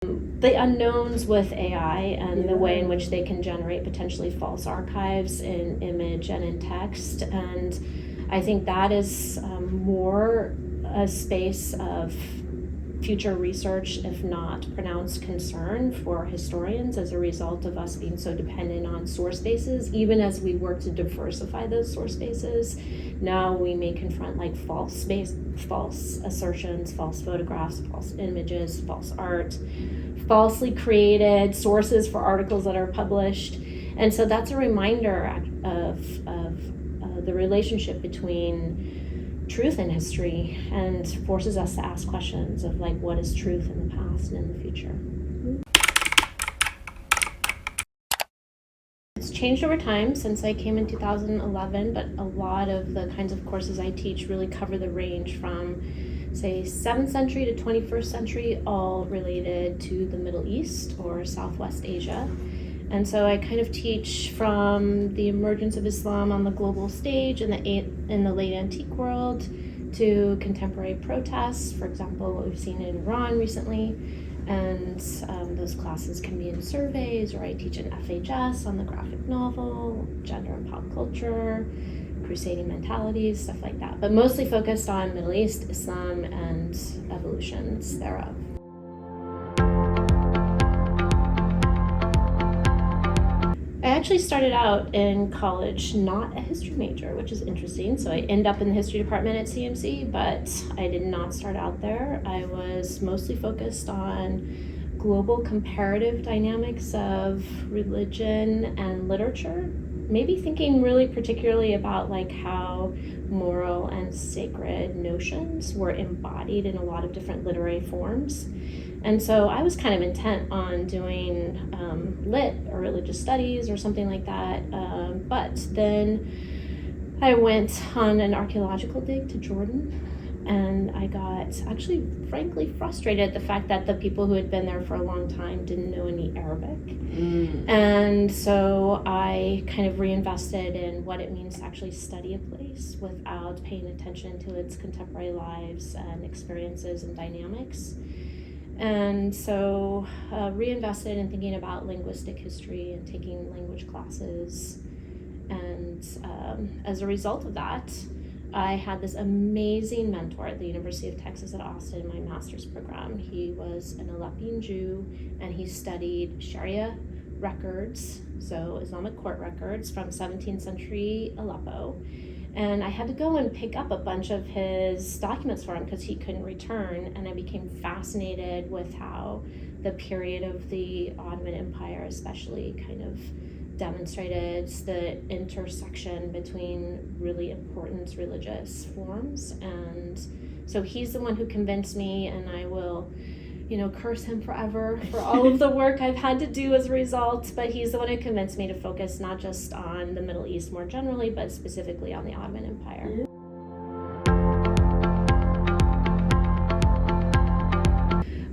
The unknowns with AI and the way in which they can generate potentially false archives in image and in text. And I think that is more a space of future research, if not pronounced concern for historians as a result of us being so dependent on source bases. Even as we work to diversify those source bases, now we may confront like false assertions, false photographs, false images, false art, falsely created sources for articles that are published. And so that's a reminder of the relationship between truth and history, and forces us to ask questions of like, what is truth in the past and in the future? It's changed over time since I came in 2011, but a lot of the kinds of courses I teach really cover the range from, say, 7th century to 21st century, all related to the Middle East or Southwest Asia. And so I kind of teach from the emergence of Islam on the global stage in the late antique world to contemporary protests, for example, what we've seen in Iran recently. And those classes can be in surveys, or I teach an FHS on the graphic novel, gender and pop culture, crusading mentalities, stuff like that. But mostly focused on Middle East, Islam, and evolutions thereof. I actually started out in college not a history major, which is interesting. So I ended up in the history department at CMC, but I did not start out there. I was mostly focused on global comparative dynamics of religion and literature, maybe thinking really particularly about like how moral and sacred notions were embodied in a lot of different literary forms. And so I was kind of intent on doing lit or religious studies or something like that. But then I went on an archaeological dig to Jordan, and I got actually frankly frustrated at the fact that the people who had been there for a long time didn't know any Arabic. And so I kind of reinvested in what it means to actually study a place without paying attention to its contemporary lives and experiences and dynamics. And so reinvested in thinking about linguistic history and taking language classes. And as a result of that, I had this amazing mentor at the University of Texas at Austin in my master's program. He was an Aleppian Jew, and he studied Sharia records, so Islamic court records from 17th century Aleppo. And I had to go and pick up a bunch of his documents for him because he couldn't return. And I became fascinated with how the period of the Ottoman Empire especially kind of demonstrated the intersection between really important religious forms. And so he's the one who convinced me, and I will curse him forever for all of the work I've had to do as a result, but he's the one who convinced me to focus not just on the Middle East more generally, but specifically on the Ottoman Empire.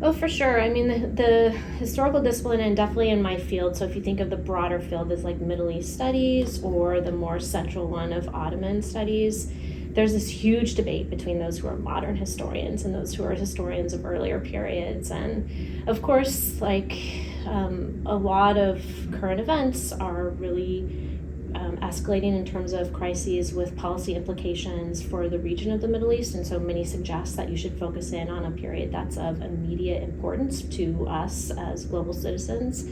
Oh, for sure. I mean, the historical discipline, and definitely in my field, so if you think of the broader field as like Middle East studies or the more central one of Ottoman studies, there's this huge debate between those who are modern historians and those who are historians of earlier periods. And of course, like a lot of current events are really escalating in terms of crises with policy implications for the region of the Middle East. And so many suggest that you should focus in on a period that's of immediate importance to us as global citizens.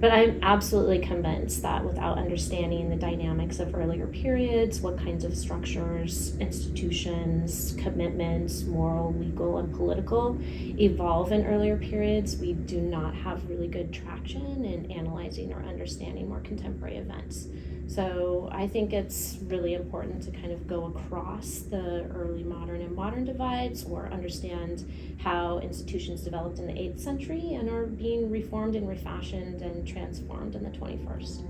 But I'm absolutely convinced that without understanding the dynamics of earlier periods, what kinds of structures, institutions, commitments, moral, legal, and political evolve in earlier periods, we do not have really good traction in analyzing or understanding more contemporary events. So I think it's really important to kind of go across the early modern and modern divides, or understand how institutions developed in the 8th century and are being reformed and refashioned and transformed in the 21st.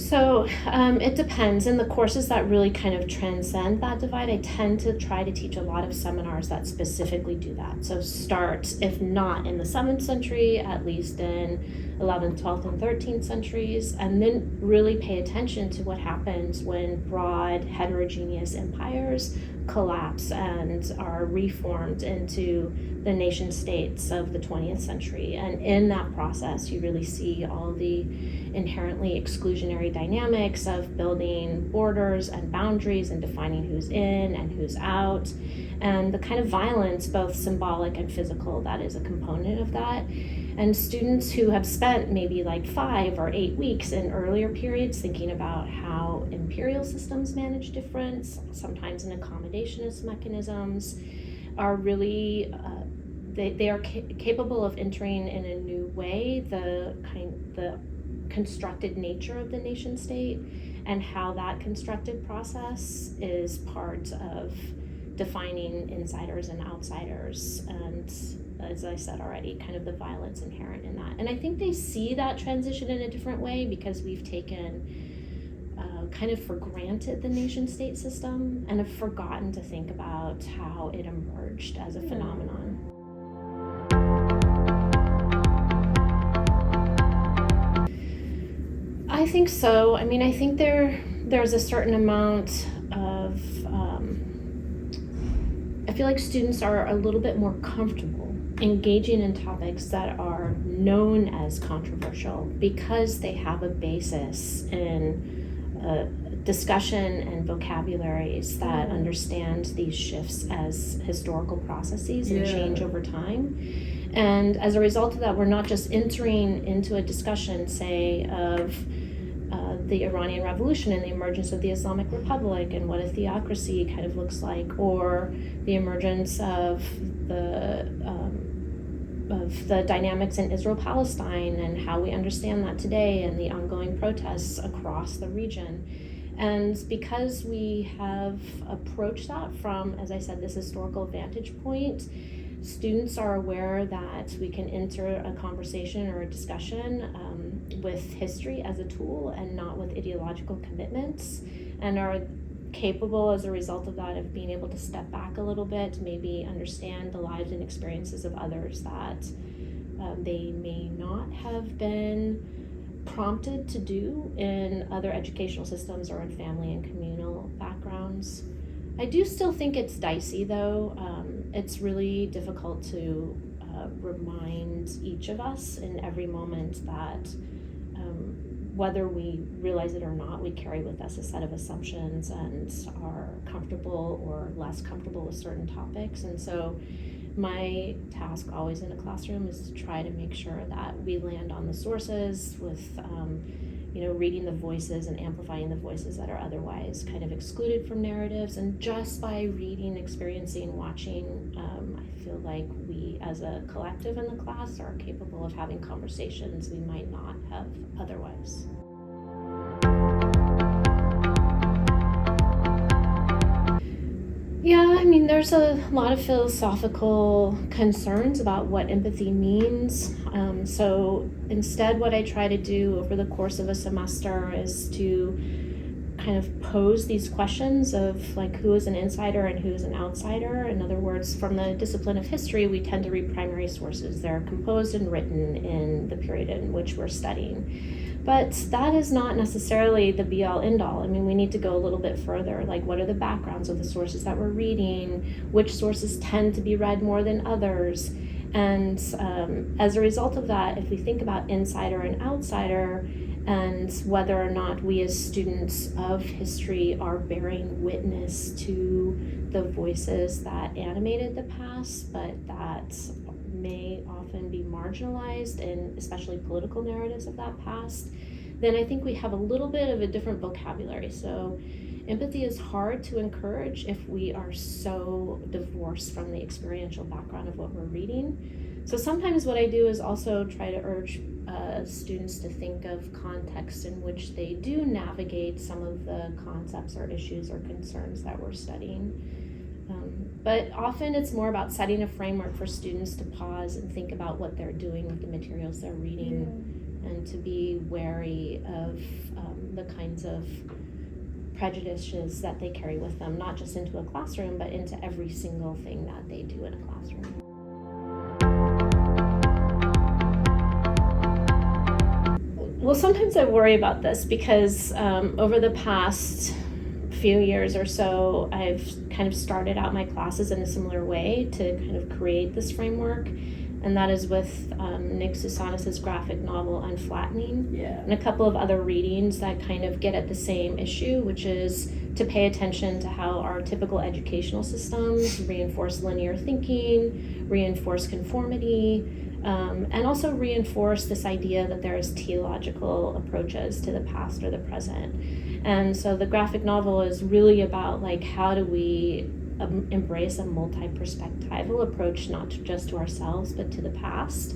So it depends. In the courses that really kind of transcend that divide, I tend to try to teach a lot of seminars that specifically do that. So start, if not in the 7th century, at least in 11th, 12th, and 13th centuries, and then really pay attention to what happens when broad, heterogeneous empires collapse and are reformed into the nation states of the 20th century. And in that process, you really see all the inherently exclusionary dynamics of building borders and boundaries and defining who's in and who's out, and the kind of violence, both symbolic and physical, that is a component of that. And students who have spent maybe like 5 or 8 weeks in earlier periods thinking about how imperial systems manage difference, sometimes in accommodationist mechanisms, are really they are capable of entering in a new way the constructed nature of the nation state, and how that constructed process is part of defining insiders and outsiders, and, as I said already, kind of the violence inherent in that. And I think they see that transition in a different way because we've taken kind of for granted the nation state system and have forgotten to think about how it emerged as a phenomenon. I think so. I mean, I think there's a certain amount of I feel like students are a little bit more comfortable engaging in topics that are known as controversial because they have a basis in discussion and vocabularies that understand these shifts as historical processes and change over time. And as a result of that, we're not just entering into a discussion, say, of the Iranian Revolution and the emergence of the Islamic Republic and what a theocracy kind of looks like, or the emergence of the dynamics in Israel-Palestine and how we understand that today, and the ongoing protests across the region. And because we have approached that from, as I said, this historical vantage point, students are aware that we can enter a conversation or a discussion with history as a tool and not with ideological commitments, and are capable as a result of that of being able to step back a little bit, maybe understand the lives and experiences of others that they may not have been prompted to do in other educational systems or in family and communal backgrounds. I do still think it's dicey, though. It's really difficult to remind each of us in every moment that whether we realize it or not, we carry with us a set of assumptions and are comfortable or less comfortable with certain topics. And so my task always in a classroom is to try to make sure that we land on the sources with reading the voices and amplifying the voices that are otherwise kind of excluded from narratives. And just by reading, experiencing, watching, I feel like we as a collective in the class are capable of having conversations we might not have otherwise. Yeah, I mean, there's a lot of philosophical concerns about what empathy means. So instead, what I try to do over the course of a semester is to kind of pose these questions of like, who is an insider and who is an outsider? In other words, from the discipline of history, we tend to read primary sources. They're composed and written in the period in which we're studying. But that is not necessarily the be-all, end-all. I mean, we need to go a little bit further. Like, what are the backgrounds of the sources that we're reading? Which sources tend to be read more than others? And as a result of that, if we think about insider and outsider, and whether or not we as students of history are bearing witness to the voices that animated the past, but that may often be marginalized in especially political narratives of that past, then I think we have a little bit of a different vocabulary. So empathy is hard to encourage if we are so divorced from the experiential background of what we're reading. So sometimes what I do is also try to urge students to think of context in which they do navigate some of the concepts or issues or concerns that we're studying. But often it's more about setting a framework for students to pause and think about what they're doing with the materials they're reading, and to be wary of the kinds of prejudices that they carry with them, not just into a classroom, but into every single thing that they do in a classroom. Well, sometimes I worry about this because over the past few years or so, I've kind of started out my classes in a similar way to kind of create this framework, and that is with Nick Susanis' graphic novel Unflattening, and a couple of other readings that kind of get at the same issue, which is to pay attention to how our typical educational systems reinforce linear thinking, reinforce conformity, and also reinforce this idea that there is teleological approaches to the past or the present. And so the graphic novel is really about like, how do we embrace a multi-perspectival approach, not just to ourselves, but to the past.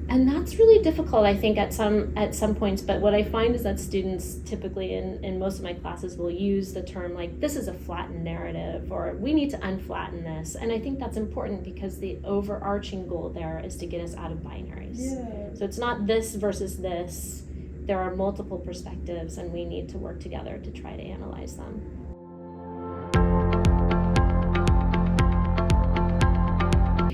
And that's really difficult, I think, at some points. But what I find is that students typically in most of my classes will use the term like, this is a flattened narrative, or we need to unflatten this. And I think that's important because the overarching goal there is to get us out of binaries. So it's not this versus this. There are multiple perspectives, and we need to work together to try to analyze them.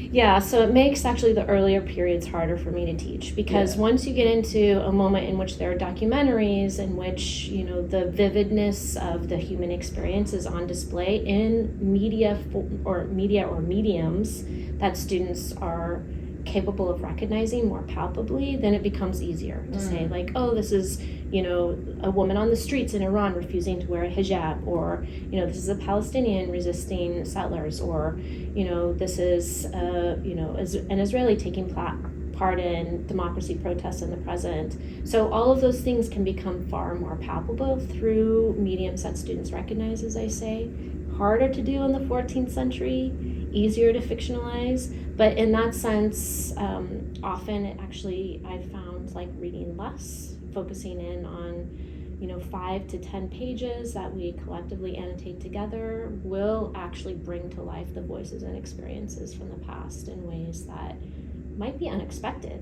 Yeah, so it makes actually the earlier periods harder for me to teach, because once you get into a moment in which there are documentaries in which, you know, the vividness of the human experience is on display in media or mediums that students are capable of recognizing more palpably, then it becomes easier to say like, oh, this is, you know, a woman on the streets in Iran refusing to wear a hijab, or, you know, this is a Palestinian resisting settlers, or, you know, this is, you know, an Israeli taking part in democracy protests in the present. So all of those things can become far more palpable through mediums that students recognize, as I say. Harder to do in the 14th century, easier to fictionalize, but in that sense, often it actually, I've found like reading less, focusing in on, you know, 5 to 10 pages that we collectively annotate together will actually bring to life the voices and experiences from the past in ways that might be unexpected.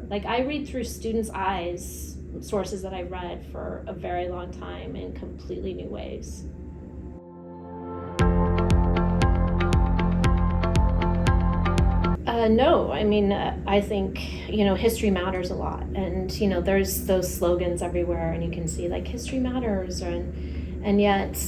Like I read through students' eyes sources that I've read for a very long time in completely new ways. No, I mean, I think, you know, history matters a lot, and, you know, there's those slogans everywhere, and you can see like history matters, and yet,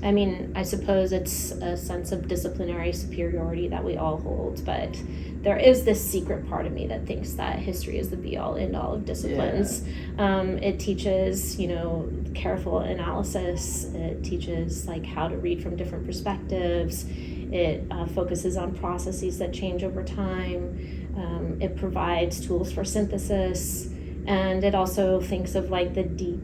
I mean, I suppose it's a sense of disciplinary superiority that we all hold, but there is this secret part of me that thinks that history is the be-all, end-all of disciplines. It teaches, you know, careful analysis. It teaches like how to read from different perspectives. It focuses on processes that change over time. It provides tools for synthesis, and it also thinks of like the deep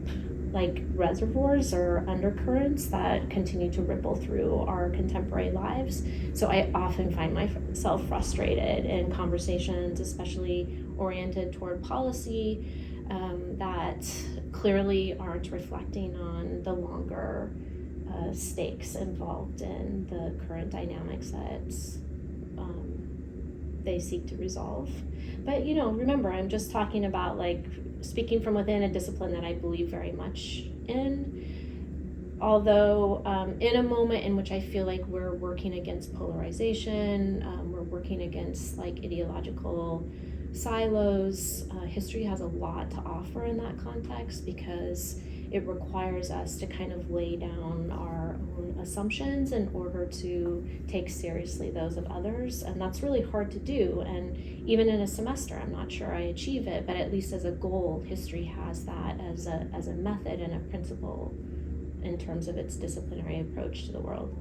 like reservoirs or undercurrents that continue to ripple through our contemporary lives. So I often find myself frustrated in conversations, especially oriented toward policy, that clearly aren't reflecting on the longer stakes involved in the current dynamics that they seek to resolve. But, you know, remember, I'm just talking about like speaking from within a discipline that I believe very much in. Although in a moment in which I feel like we're working against polarization, we're working against like ideological silos, history has a lot to offer in that context, because it requires us to kind of lay down our own assumptions in order to take seriously those of others, and that's really hard to do. And even in a semester, I'm not sure I achieve it, but at least as a goal, history has that as a method and a principle in terms of its disciplinary approach to the world.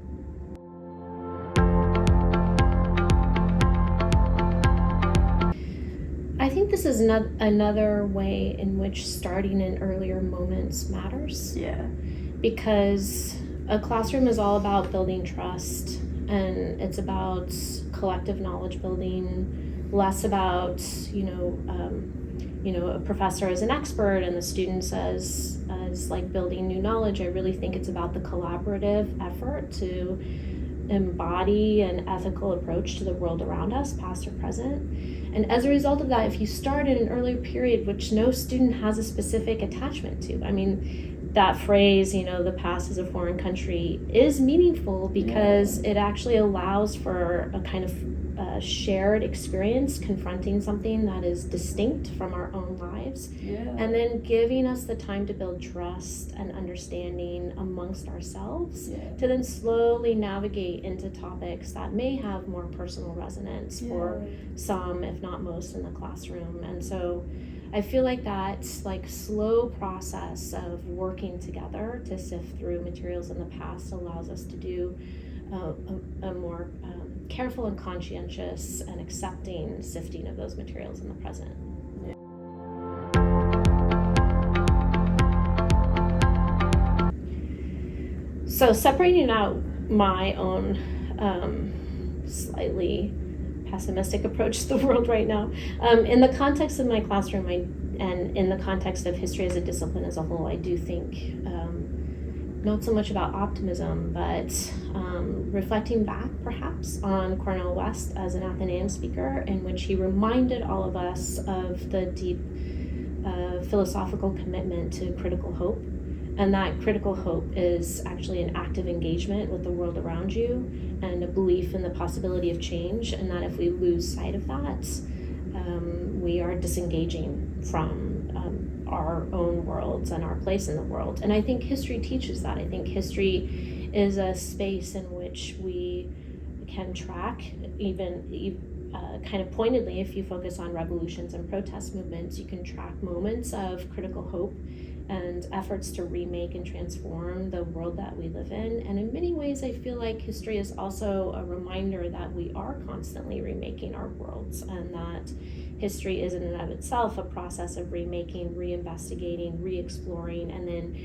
I think this is another way in which starting in earlier moments matters. Because a classroom is all about building trust, and it's about collective knowledge building, less about, a professor as an expert and the students as like building new knowledge. I really think it's about the collaborative effort to embody an ethical approach to the world around us, past or present. And as a result of that, if you start in an earlier period, which no student has a specific attachment to, I mean, that phrase, the past is a foreign country, is meaningful because it actually allows for a kind of shared experience confronting something that is distinct from our own lives, and then giving us the time to build trust and understanding amongst ourselves to then slowly navigate into topics that may have more personal resonance for some, if not most, in the classroom. And so I feel like that slow process of working together to sift through materials in the past allows us to do a more careful and conscientious and accepting sifting of those materials in the present. So separating out my own slightly pessimistic approach to the world right now, in the context of my classroom and in the context of history as a discipline as a whole, I do think not so much about optimism, but reflecting back perhaps on Cornel West as an Athenaeum speaker, in which he reminded all of us of the deep philosophical commitment to critical hope, and that critical hope is actually an active engagement with the world around you and a belief in the possibility of change, and that if we lose sight of that, we are disengaging from our own worlds and our place in the world. And I think history teaches that. I think history is a space in which we can track, even kind of pointedly, if you focus on revolutions and protest movements, you can track moments of critical hope and efforts to remake and transform the world that we live in. And in many ways, I feel like history is also a reminder that we are constantly remaking our worlds, and that history is in and of itself a process of remaking, reinvestigating, re-exploring, and then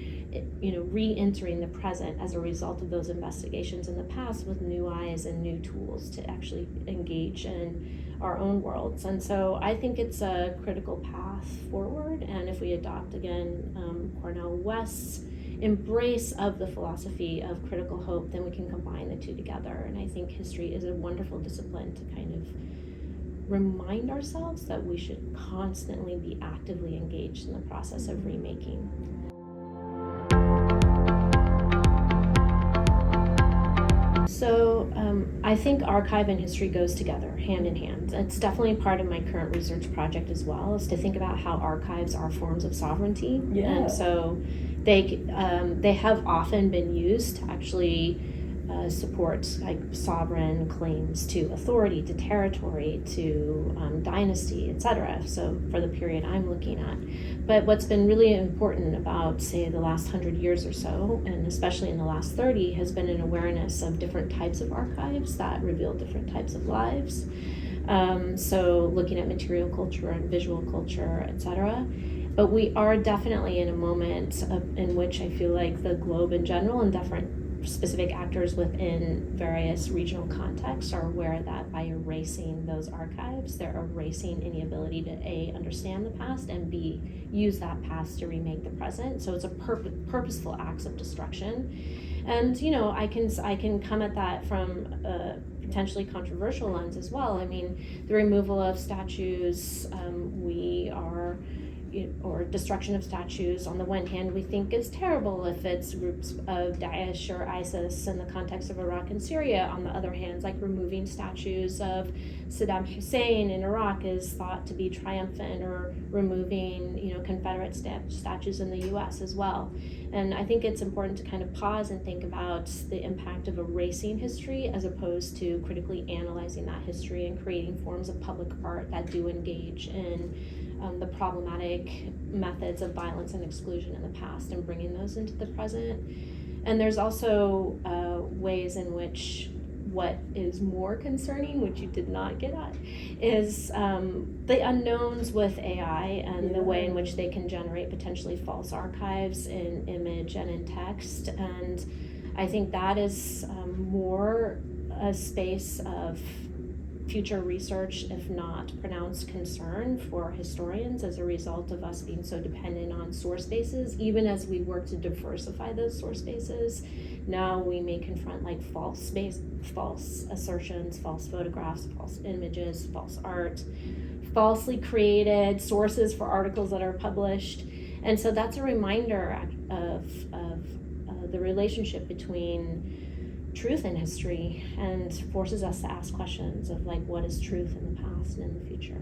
re-entering the present as a result of those investigations in the past with new eyes and new tools to actually engage in our own worlds. And so I think it's a critical path forward, and if we adopt again Cornel West's embrace of the philosophy of critical hope, then we can combine the two together. And I think history is a wonderful discipline to kind of remind ourselves that we should constantly be actively engaged in the process of remaking. So I think archive and history goes together, hand in hand. It's definitely part of my current research project as well, is to think about how archives are forms of sovereignty. And so they have often been used to actually support sovereign claims to authority, to territory, to dynasty, etc. So for the period I'm looking at. But what's been really important about, say, the last 100 years or so, and especially in the last 30, has been an awareness of different types of archives that reveal different types of lives. So looking at material culture and visual culture, etc. But we are definitely in a moment in which I feel like the globe in general and different specific actors within various regional contexts are aware that by erasing those archives, they're erasing any ability to A, understand the past, and B, use that past to remake the present. So it's a purposeful acts of destruction. And I can come at that from a potentially controversial lens as well. I mean, the removal of statues, or destruction of statues, on the one hand, we think is terrible if it's groups of Daesh or ISIS in the context of Iraq and Syria. On the other hand, like removing statues of Saddam Hussein in Iraq is thought to be triumphant, or removing, Confederate statues in the US as well. And I think it's important to kind of pause and think about the impact of erasing history as opposed to critically analyzing that history and creating forms of public art that do engage in the problematic methods of violence and exclusion in the past and bringing those into the present. And there's also ways in which what is more concerning, which you did not get at, is the unknowns with AI and the way in which they can generate potentially false archives in image and in text. And I think that is more a space of future research, if not pronounced concern for historians, as a result of us being so dependent on source bases. Even as we work to diversify those source bases, now we may confront false assertions, false photographs, false images, false art, falsely created sources for articles that are published. And so that's a reminder of the relationship between truth and history, and forces us to ask questions of like, what is truth in the past and in the future.